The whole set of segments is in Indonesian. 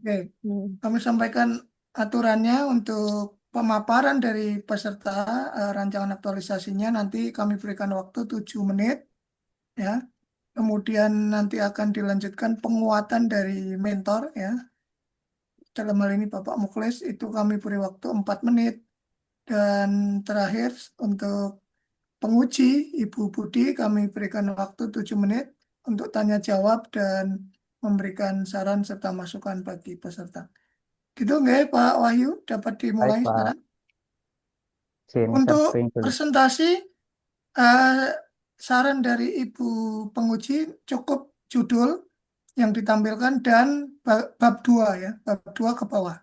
Oke, kami sampaikan aturannya untuk pemaparan dari peserta rancangan aktualisasinya nanti kami berikan waktu 7 menit ya. Kemudian nanti akan dilanjutkan penguatan dari mentor ya. Dalam hal ini Bapak Muklis itu kami beri waktu 4 menit dan terakhir untuk penguji Ibu Budi kami berikan waktu 7 menit untuk tanya jawab dan memberikan saran serta masukan bagi peserta. Gitu nggak ya, Pak Wahyu? Dapat Baik dimulai Pak, sekarang. izin share Untuk screen dulu. presentasi, eh, saran dari Ibu penguji cukup judul yang ditampilkan dan bab 2 ya, bab 2 ke bawah.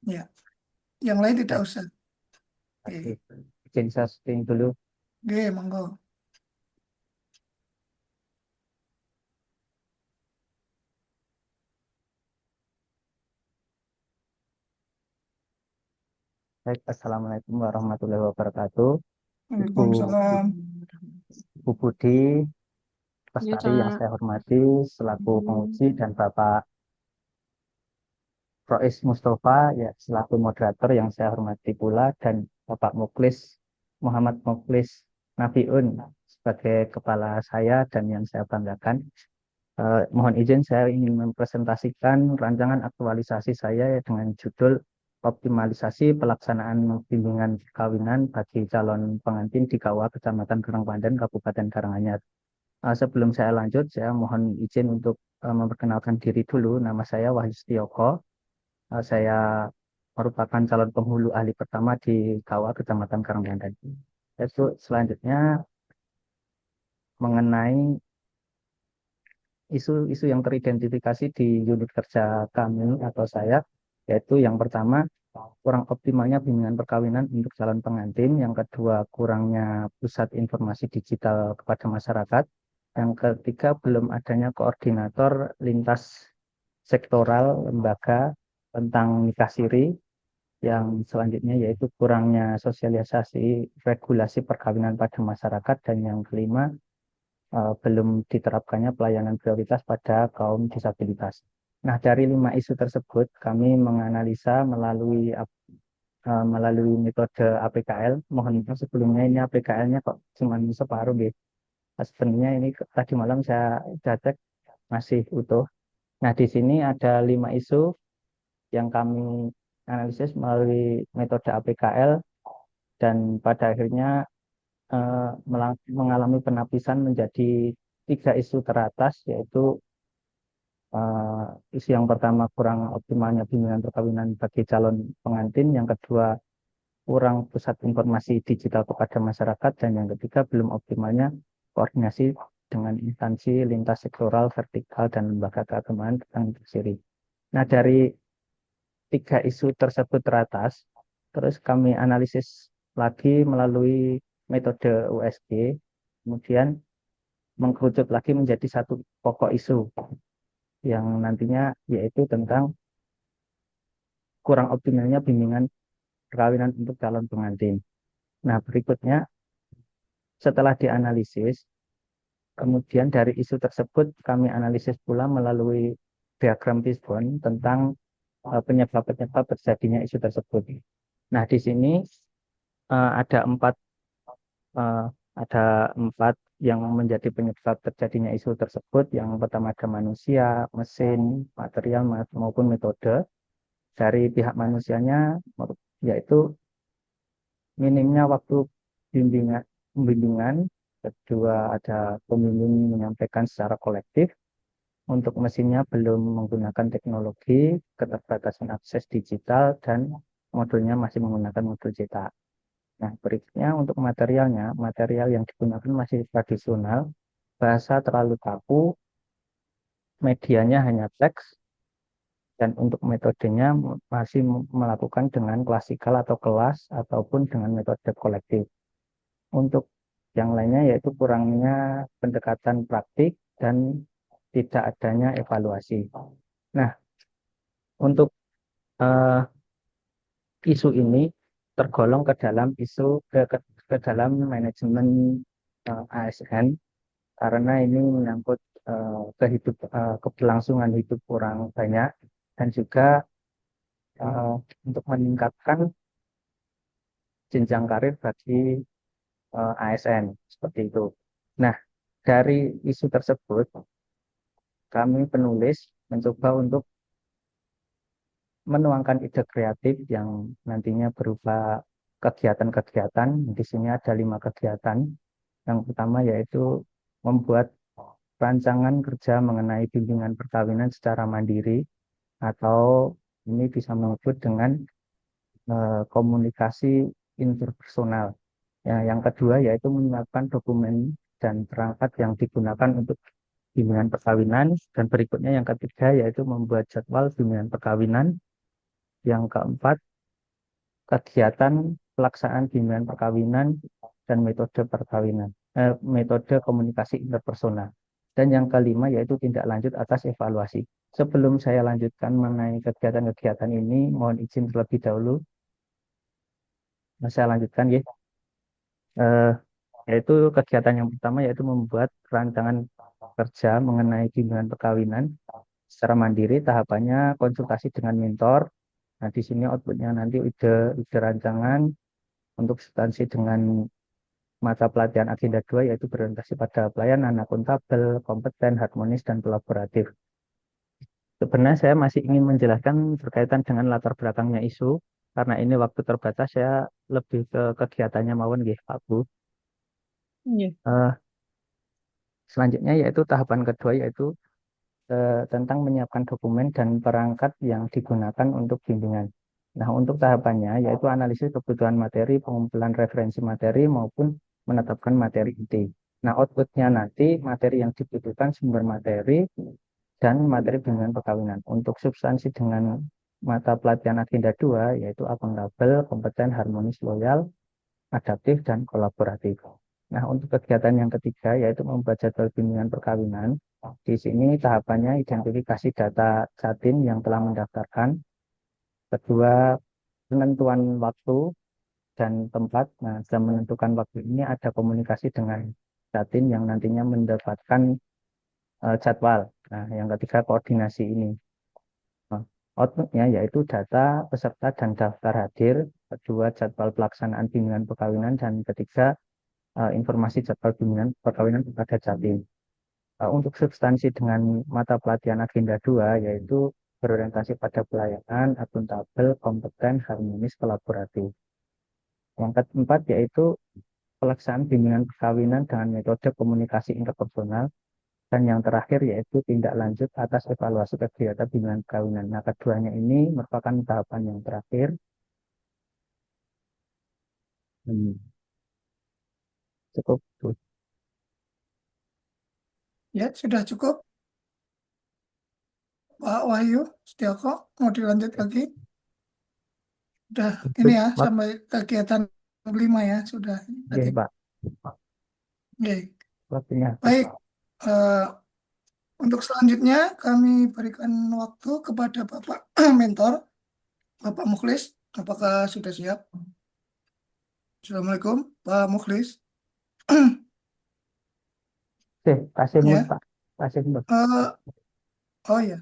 Ya, yang lain tidak Baik, usah. oke. Oke, Izin share screen dulu. oke, monggo. Baik, Assalamualaikum warahmatullahi wabarakatuh. Ibu, Waalaikumsalam. Ibu Budi, Ya, Lestari yang Kak. saya hormati selaku penguji dan Bapak Rois Mustafa ya selaku moderator yang saya hormati pula dan Bapak Muklis Muhammad Muklis Nafiun sebagai kepala saya dan yang saya banggakan. Mohon izin saya ingin mempresentasikan rancangan aktualisasi saya dengan judul optimalisasi pelaksanaan bimbingan perkawinan bagi calon pengantin di KUA Kecamatan Karangpandan, Kabupaten Karanganyar. Sebelum saya lanjut, saya mohon izin untuk memperkenalkan diri dulu. Nama saya Wahyu Setioko. Saya merupakan calon penghulu ahli pertama di KUA Kecamatan Karangpandan. Itu selanjutnya mengenai isu-isu yang teridentifikasi di unit kerja kami atau saya, yaitu yang pertama, kurang optimalnya bimbingan perkawinan untuk calon pengantin, yang kedua, kurangnya pusat informasi digital kepada masyarakat, yang ketiga, belum adanya koordinator lintas sektoral lembaga tentang nikah siri, yang selanjutnya yaitu kurangnya sosialisasi regulasi perkawinan pada masyarakat, dan yang kelima, belum diterapkannya pelayanan prioritas pada kaum disabilitas. Nah, dari 5 isu tersebut, kami menganalisa melalui metode APKL. Mohon maaf sebelumnya ini APKL-nya kok cuma separuh gitu. Sebenarnya ini tadi malam saya sudah cek masih utuh. Nah, di sini ada 5 isu yang kami analisis melalui metode APKL dan pada akhirnya mengalami penapisan menjadi 3 isu teratas, yaitu isu yang pertama kurang optimalnya bimbingan perkawinan bagi calon pengantin, yang kedua kurang pusat informasi digital kepada masyarakat, dan yang ketiga belum optimalnya koordinasi dengan instansi lintas sektoral, vertikal, dan lembaga keagamaan tentang siri. Nah, dari 3 isu tersebut teratas, terus kami analisis lagi melalui metode USG, kemudian mengkerucut lagi menjadi satu pokok isu yang nantinya yaitu tentang kurang optimalnya bimbingan perkawinan untuk calon pengantin. Nah, berikutnya setelah dianalisis, kemudian dari isu tersebut kami analisis pula melalui diagram Fishbone tentang penyebab-penyebab terjadinya isu tersebut. Nah, di sini eh, ada empat eh, ada empat yang menjadi penyebab terjadinya isu tersebut. Yang pertama ada manusia, mesin, material maupun metode. Dari pihak manusianya yaitu minimnya waktu bimbingan, pembimbingan. Kedua ada pembimbing menyampaikan secara kolektif. Untuk mesinnya belum menggunakan teknologi, keterbatasan akses digital, dan modulnya masih menggunakan modul cetak. Nah, berikutnya untuk materialnya, material yang digunakan masih tradisional, bahasa terlalu kaku, medianya hanya teks, dan untuk metodenya masih melakukan dengan klasikal atau kelas, ataupun dengan metode kolektif. Untuk yang lainnya yaitu kurangnya pendekatan praktik dan tidak adanya evaluasi. Nah, untuk eh, isu ini tergolong ke dalam ke dalam manajemen ASN karena ini menyangkut keberlangsungan hidup orang banyak dan juga eh, untuk meningkatkan jenjang karir bagi ASN seperti itu. Nah, dari isu tersebut, kami penulis mencoba untuk menuangkan ide kreatif yang nantinya berupa kegiatan-kegiatan. Di sini ada 5 kegiatan. Yang pertama yaitu membuat rancangan kerja mengenai bimbingan perkawinan secara mandiri atau ini bisa menyebut dengan komunikasi interpersonal. Ya, yang kedua yaitu menyiapkan dokumen dan perangkat yang digunakan untuk bimbingan perkawinan. Dan berikutnya yang ketiga yaitu membuat jadwal bimbingan perkawinan. Yang keempat, kegiatan pelaksanaan bimbingan perkawinan dan metode perkawinan, metode komunikasi interpersonal. Dan yang kelima yaitu tindak lanjut atas evaluasi. Sebelum saya lanjutkan mengenai kegiatan-kegiatan ini, mohon izin terlebih dahulu. Saya lanjutkan ya. Eh, Yaitu kegiatan yang pertama yaitu membuat rancangan kerja mengenai bimbingan perkawinan secara mandiri. Tahapannya konsultasi dengan mentor. Nah, di sini outputnya nanti ide rancangan untuk substansi dengan mata pelatihan agenda 2 yaitu berorientasi pada pelayanan akuntabel, kompeten, harmonis, dan kolaboratif. Sebenarnya saya masih ingin menjelaskan berkaitan dengan latar belakangnya isu, karena ini waktu terbatas saya lebih ke kegiatannya mawon nggih Pak Bu. Iya. Eh, Selanjutnya yaitu tahapan kedua yaitu tentang menyiapkan dokumen dan perangkat yang digunakan untuk bimbingan. Nah, untuk tahapannya yaitu analisis kebutuhan materi, pengumpulan referensi materi maupun menetapkan materi inti. Nah, outputnya nanti materi yang dibutuhkan sumber materi dan materi bimbingan perkawinan. Untuk substansi dengan mata pelatihan agenda 2 yaitu akuntabel, kompeten, harmonis, loyal, adaptif, dan kolaboratif. Nah, untuk kegiatan yang ketiga yaitu membuat jadwal bimbingan perkawinan. Di sini tahapannya identifikasi data Jatim yang telah mendaftarkan. Kedua, penentuan waktu dan tempat. Nah, dalam menentukan waktu ini ada komunikasi dengan Jatim yang nantinya mendapatkan jadwal. Nah, yang ketiga koordinasi ini. Nah, outputnya yaitu data peserta dan daftar hadir. Kedua, jadwal pelaksanaan bimbingan perkawinan. Dan ketiga, informasi jadwal bimbingan perkawinan kepada Jatim. Untuk substansi dengan mata pelatihan agenda 2 yaitu berorientasi pada pelayanan, akuntabel, kompeten, harmonis, kolaboratif. Yang keempat yaitu pelaksanaan bimbingan perkawinan dengan metode komunikasi interpersonal. Dan yang terakhir yaitu tindak lanjut atas evaluasi kegiatan bimbingan perkawinan. Nah, keduanya ini merupakan tahapan yang terakhir. Hmm, Cukup. Ya, sudah cukup. Pak Wahyu Setioko, mau dilanjut lagi? Udah ini ya, Pak, sampai kegiatan 5 ya, sudah ya, tadi. Pak. Oke. Waktunya habis. Baik, eh, untuk selanjutnya kami berikan waktu kepada Bapak Mentor, Bapak Mukhlis. Apakah sudah siap? Assalamualaikum, Pak Mukhlis. Kasih mood, Ya, Pak. Kasih mood. eh, oh ya,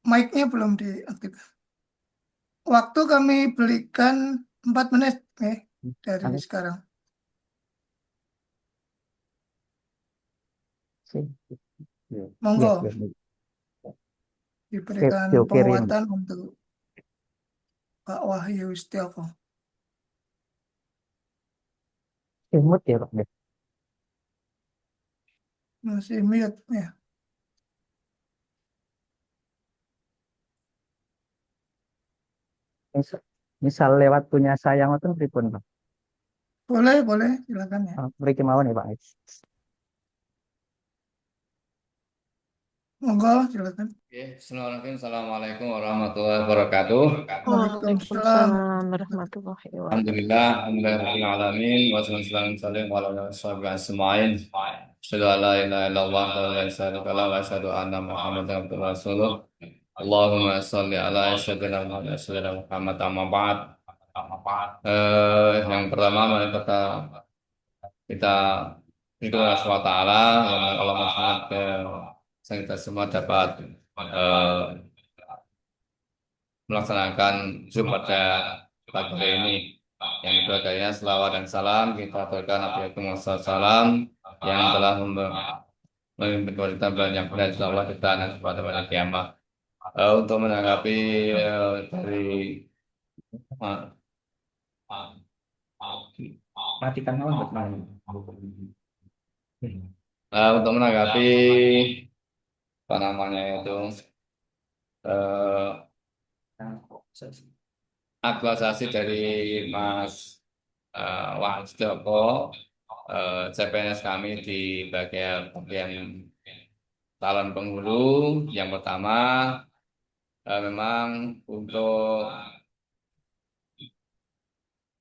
mic-nya belum diaktifkan. Waktu kami berikan 4 menit, dari Kasih. sekarang. Sih. Ya, ya, Monggo, ya. diberikan Yo kirim. penguatan untuk Pak Wahyu Setiawan. Mood ya, Pak. Masih mute ya. Misal lewat punya saya ngoten pripun, Pak? Boleh, boleh, silakan ya. Mriki mawon ya, Pak. Monggo, silakan. Oke, Bismillahirrahmanirrahim. Assalamualaikum warahmatullahi wabarakatuh. Waalaikumsalam. Waalaikumsalam warahmatullahi wabarakatuh. Alhamdulillah, alhamdulillahirabbil alamin, wassalatu wassalamu ala ashabihi ajmain. Asyhadu an la ilaha illallah wa la ilaha illallah wa asyhadu anna Muhammadan abduhu wa rasuluh. Allahumma shalli ala sayyidina Muhammad wa sayyidina Muhammad amma ba'd. Yang pertama mari kita itu SWT yang Allah SWT kita semua dapat melaksanakan Zoom pada pagi hari ini. Yang kedua kalinya selawat dan salam kita berikan Nabi salam yang telah memimpin kita bulan yang benar insya Allah kita nanti pada pada kiamat. Untuk menanggapi dari Matikan malam buat malam. untuk menanggapi apa namanya itu aktualisasi dari Mas Wahid Joko, CPNS kami di bagian calon penghulu. Yang pertama memang untuk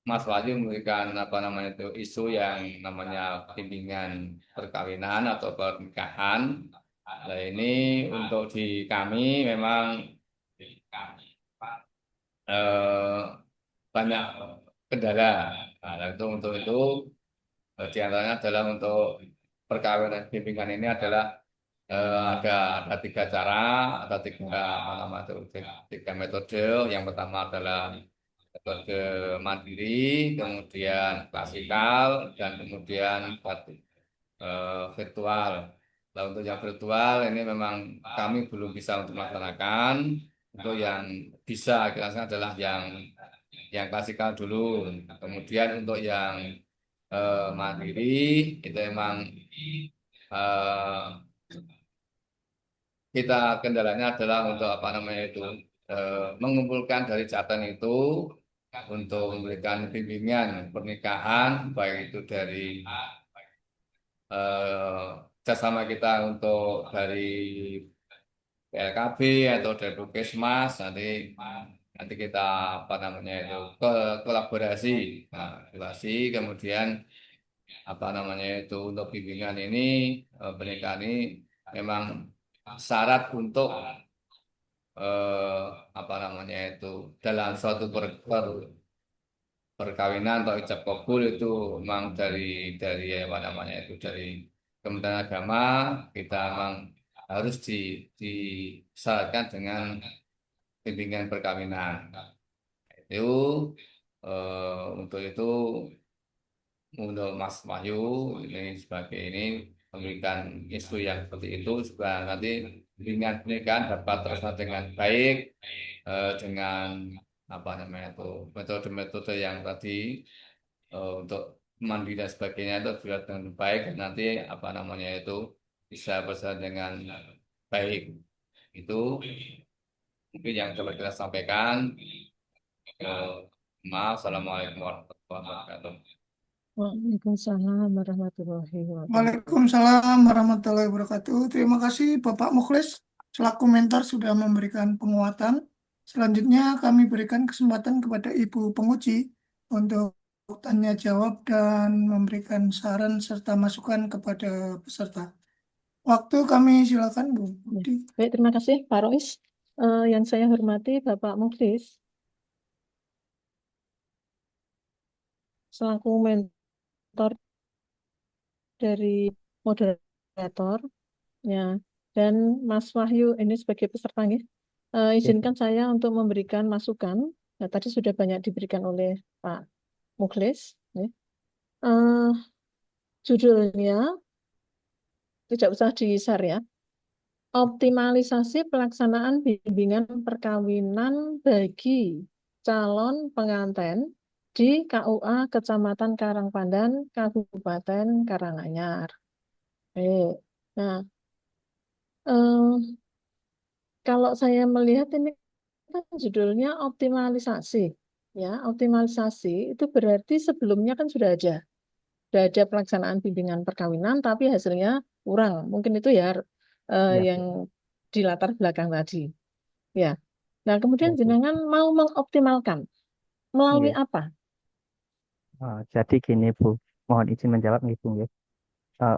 Mas Wahyu memberikan apa namanya itu isu yang namanya bimbingan perkawinan atau pernikahan. Nah ini untuk di kami memang banyak kendala. Nah, itu untuk itu di antaranya adalah untuk perkawinan bimbingan ini adalah ada tiga cara, ada tiga apa namanya itu tiga metode. Yang pertama adalah metode mandiri, kemudian klasikal, dan kemudian virtual. Nah, untuk yang virtual ini memang kami belum bisa untuk melaksanakan. Untuk yang bisa kita laksanakan adalah yang klasikal dulu. Kemudian untuk yang mandiri itu memang eh, kita kendalanya adalah untuk apa namanya itu mengumpulkan dari catatan itu untuk memberikan bimbingan pernikahan baik itu dari kerjasama kita untuk dari PLKB atau dari Puskesmas nanti kita apa namanya itu kolaborasi, kolaborasi kemudian apa namanya itu untuk bimbingan ini pernikahan ini memang syarat untuk apa namanya itu dalam suatu perkawinan atau ijab kabul itu memang dari apa namanya itu dari Kementerian Agama kita memang harus disyaratkan dengan bimbingan perkawinan. Itu untuk itu untuk Mas Wahyu ini sebagai ini memberikan isu yang seperti itu supaya nanti bimbingan pernikahan dapat terlaksana dengan baik dengan apa namanya itu metode-metode yang tadi untuk mandi dan sebagainya itu juga dengan baik dan nanti apa namanya itu bisa berjalan dengan baik. Itu mungkin yang coba kita sampaikan. Maaf, assalamualaikum warahmatullahi wabarakatuh. Waalaikumsalam warahmatullahi wabarakatuh. Waalaikumsalam warahmatullahi wabarakatuh. Terima kasih Bapak Mukhlis selaku mentor sudah memberikan penguatan. Selanjutnya kami berikan kesempatan kepada Ibu penguji untuk tanya jawab dan memberikan saran serta masukan kepada peserta. Waktu kami silakan Bu Budi. Baik, terima kasih Pak Rois. Yang saya hormati Bapak Mukhlis selaku mentor dari moderator ya, dan Mas Wahyu ini sebagai peserta nih. Izinkan saya untuk memberikan masukan. Nah, tadi sudah banyak diberikan oleh Pak Mukhlis. Ya. Judulnya tidak usah di-share ya. Optimalisasi pelaksanaan bimbingan perkawinan bagi calon pengantin di KUA Kecamatan Karangpandan, Kabupaten Karanganyar. Nah, kalau saya melihat ini kan judulnya optimalisasi, ya optimalisasi itu berarti sebelumnya kan sudah ada pelaksanaan bimbingan perkawinan, tapi hasilnya kurang. Mungkin itu ya yang di latar belakang tadi. Ya. Nah, kemudian jenengan mau mengoptimalkan melalui apa? Jadi gini Bu, mohon izin menjawab nih Bu ya.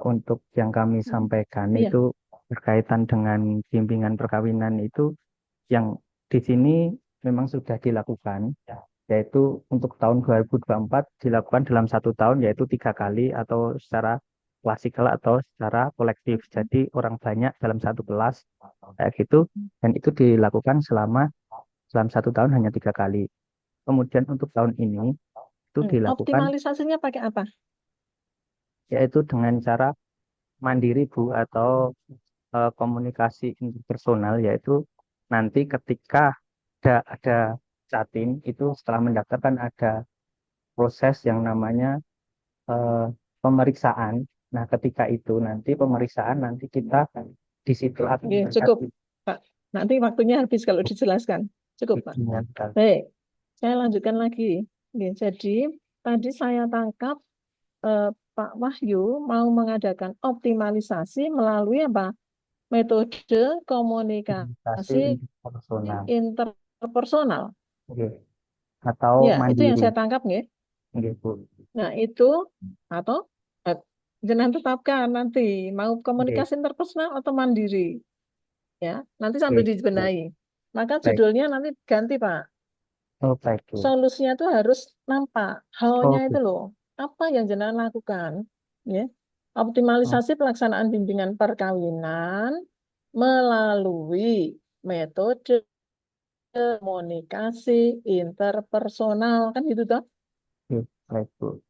Untuk yang kami sampaikan Iya. itu berkaitan dengan bimbingan perkawinan itu yang di sini memang sudah dilakukan, yaitu untuk tahun 2024 dilakukan dalam 1 tahun, yaitu 3 kali atau secara klasikal atau secara kolektif. Jadi orang banyak dalam satu kelas kayak gitu, dan itu dilakukan selama Dalam 1 tahun hanya 3 kali. Kemudian untuk tahun ini itu dilakukan Optimalisasinya pakai apa? yaitu dengan cara mandiri Bu atau komunikasi interpersonal, yaitu nanti ketika ada Jatim itu setelah mendaftar kan ada proses yang namanya eh, pemeriksaan. Nah, ketika itu nanti pemeriksaan nanti kita di situ akan Oke, cukup, Pak. Nanti waktunya habis kalau dijelaskan. Cukup, Pak. diingatkan. Baik, saya lanjutkan lagi. Oke, jadi tadi saya tangkap Pak Wahyu mau mengadakan optimalisasi melalui apa? Metode Komunikasi komunikasi interpersonal. interpersonal. Oke. Atau Ya, itu yang mandiri. saya tangkap, nggih. Oke, Bu. Nah, itu atau eh, jangan tetapkan nanti mau Oke. komunikasi interpersonal atau mandiri. Ya, nanti sambil Oke. dibenahi. Maka Baik. judulnya nanti ganti, Pak. Oh, baik, Bu. Solusinya itu harus nampak. How-nya Oke. itu loh. Apa yang jenengan lakukan? Ya. Oh, Optimalisasi pelaksanaan bimbingan perkawinan melalui metode komunikasi interpersonal. Kan gitu toh? oke. Baik, Bu.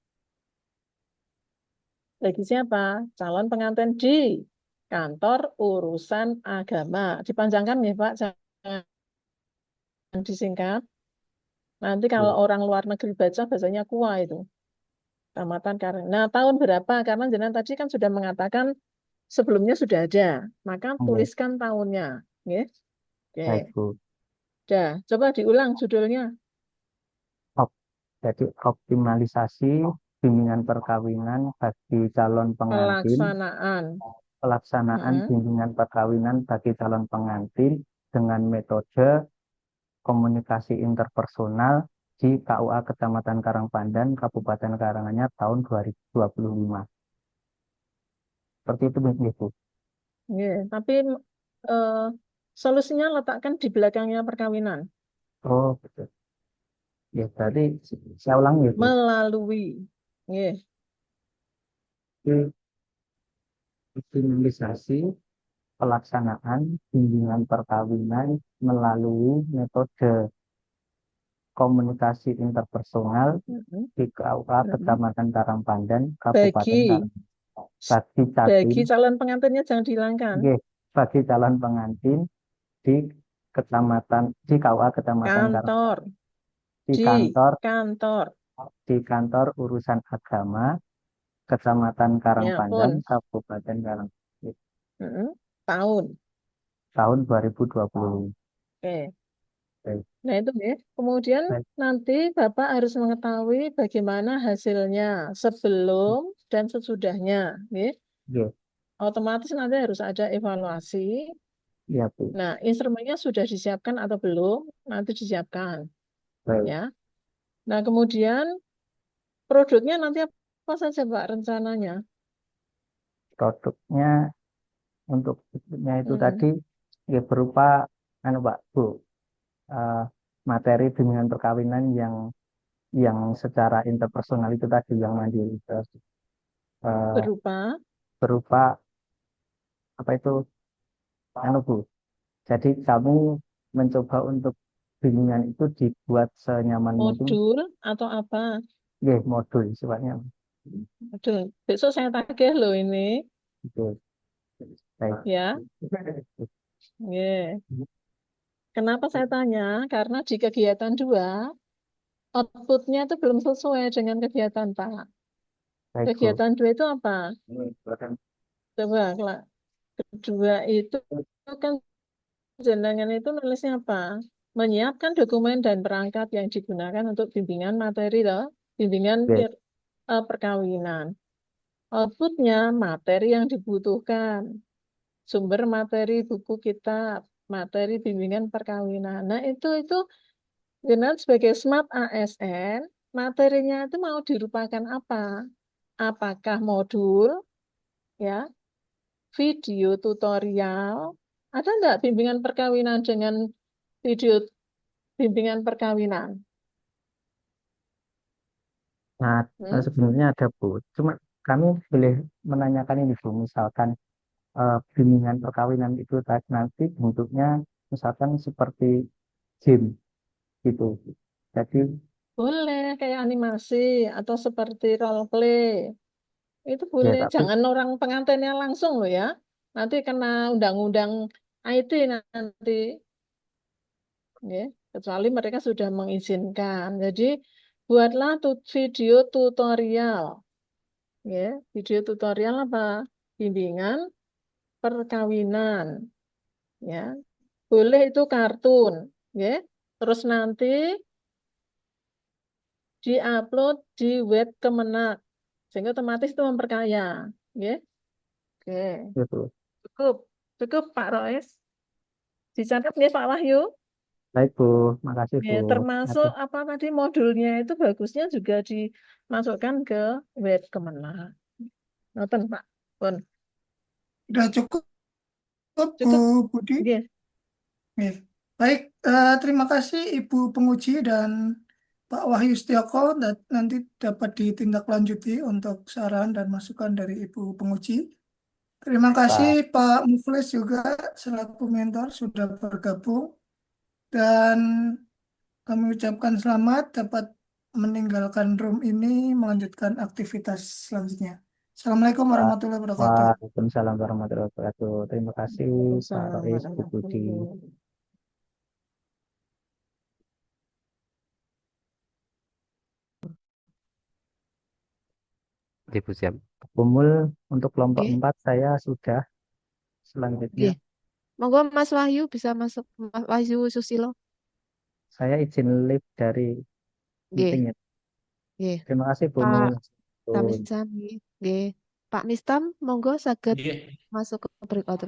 Bagi siapa? Calon pengantin di kantor urusan agama. Dipanjangkan ya Pak, jangan disingkat. Nanti kalau Oke. orang luar negeri baca bahasanya kuah itu. Tamatan Karir. Nah, tahun berapa? Karena jenengan tadi kan sudah mengatakan sebelumnya sudah ada. Maka Oke. tuliskan tahunnya. Ya. Oke. Baik, Bu. Dah, coba diulang judulnya. Jadi optimalisasi bimbingan perkawinan bagi calon pengantin, pelaksanaan Mm-mm. bimbingan perkawinan bagi calon pengantin dengan metode komunikasi interpersonal di KUA Kecamatan Karangpandan, Kabupaten Karanganyar tahun 2025. Seperti itu, Bu. Ya, tapi eh, solusinya letakkan di belakangnya perkawinan. Oh, betul. Ya, berarti saya ulang ya, Bu. Melalui. Ya. Optimalisasi pelaksanaan bimbingan perkawinan melalui metode komunikasi interpersonal Mm-mm. di KUA Mm-mm. Kecamatan Karangpandan, Kabupaten Bagi bagi bagi Jatim, calon pengantinnya jangan dihilangkan. nggih, bagi calon pengantin di di KUA Kecamatan Kantor, di di kantor kantor. urusan agama Kecamatan Ya Karangpandan, pun. Kabupaten Karangpandan Mm-mm. Tahun. tahun 2020. Oke. Baik, Nah itu ya. Kemudian baik, nanti Bapak harus mengetahui bagaimana hasilnya sebelum dan sesudahnya. Ya. nggih, Otomatis nanti harus ada evaluasi. iya, Bu. Nah, instrumennya sudah disiapkan atau belum? Nanti disiapkan. Baik, Ya. Nah, kemudian produknya nanti apa saja Pak rencananya? produknya untuk bentuknya itu Mm-mm. tadi ya berupa Pak, Bu, eh, materi bimbingan perkawinan yang secara interpersonal itu tadi yang mandiri, terus eh, Berupa berupa apa itu Bu. Jadi kamu mencoba untuk bimbingan itu dibuat senyaman mungkin, modul atau apa? ya modul sifatnya. Modul. Besok saya tagih loh ini. Gitu. Baik. Ya. Ya. Kenapa saya tanya? Karena di kegiatan 2, outputnya itu belum sesuai dengan kegiatan Pak. Baik, Bu. Kegiatan 2 itu apa? Coba, Kak. Kedua itu kan jenengan itu nulisnya apa? Menyiapkan dokumen dan perangkat yang digunakan untuk bimbingan materi loh, bimbingan Oke, perkawinan. Outputnya materi yang dibutuhkan, sumber materi buku kitab, materi bimbingan perkawinan. Nah itu dengan sebagai Smart ASN, materinya itu mau dirupakan apa? Apakah modul, ya, video tutorial, ada enggak bimbingan perkawinan dengan video bimbingan perkawinan? nah, Hmm? sebenarnya ada, Bu. Cuma kami boleh menanyakan ini, Bu. Misalkan bimbingan perkawinan itu nanti bentuknya misalkan seperti gym. gitu. Jadi Boleh kayak animasi atau seperti role play. Itu ya boleh. tapi Jangan orang pengantinnya langsung loh ya. Nanti kena undang-undang IT nanti. Ya. Kecuali mereka sudah mengizinkan. Jadi buatlah video tutorial. Ya. Video tutorial apa? Bimbingan perkawinan. Ya. Boleh itu kartun. Ya. Terus nanti diupload di web Kemenak. Sehingga otomatis itu memperkaya. Ya. Oke. gitu. Cukup. Cukup Pak Rois. Dicatat nih Pak Wahyu. Baik Bu, makasih Ya, Bu. termasuk Nanti apa tadi modulnya itu bagusnya juga dimasukkan ke web Kemenang. Nonton Pak. Pun. Sudah cukup, Bu Cukup. Budi. Oke. Oke. Baik, terima kasih Ibu penguji dan Pak Wahyu Setioko. Nanti dapat ditindaklanjuti untuk saran dan masukan dari Ibu penguji. Terima kasih Pak, Pak Muflis juga selaku mentor sudah bergabung dan kami ucapkan selamat dapat meninggalkan room ini melanjutkan aktivitas selanjutnya. Assalamualaikum Pak. warahmatullahi wabarakatuh. Waalaikumsalam warahmatullahi wabarakatuh. Terima kasih Pak Waalaikumsalam Rois, Bu Budi. warahmatullahi wabarakatuh. Ibu siap. Kumul untuk kelompok Oke, 4 saya sudah. Selanjutnya oke. Monggo Mas Wahyu bisa masuk, Mas Wahyu Susilo. saya izin live dari Oke, meetingnya. oke. Terima kasih Bu Pak Mul. Tamisami, oke. Pak Mistam, monggo saged Nggih. masuk ke breakout room.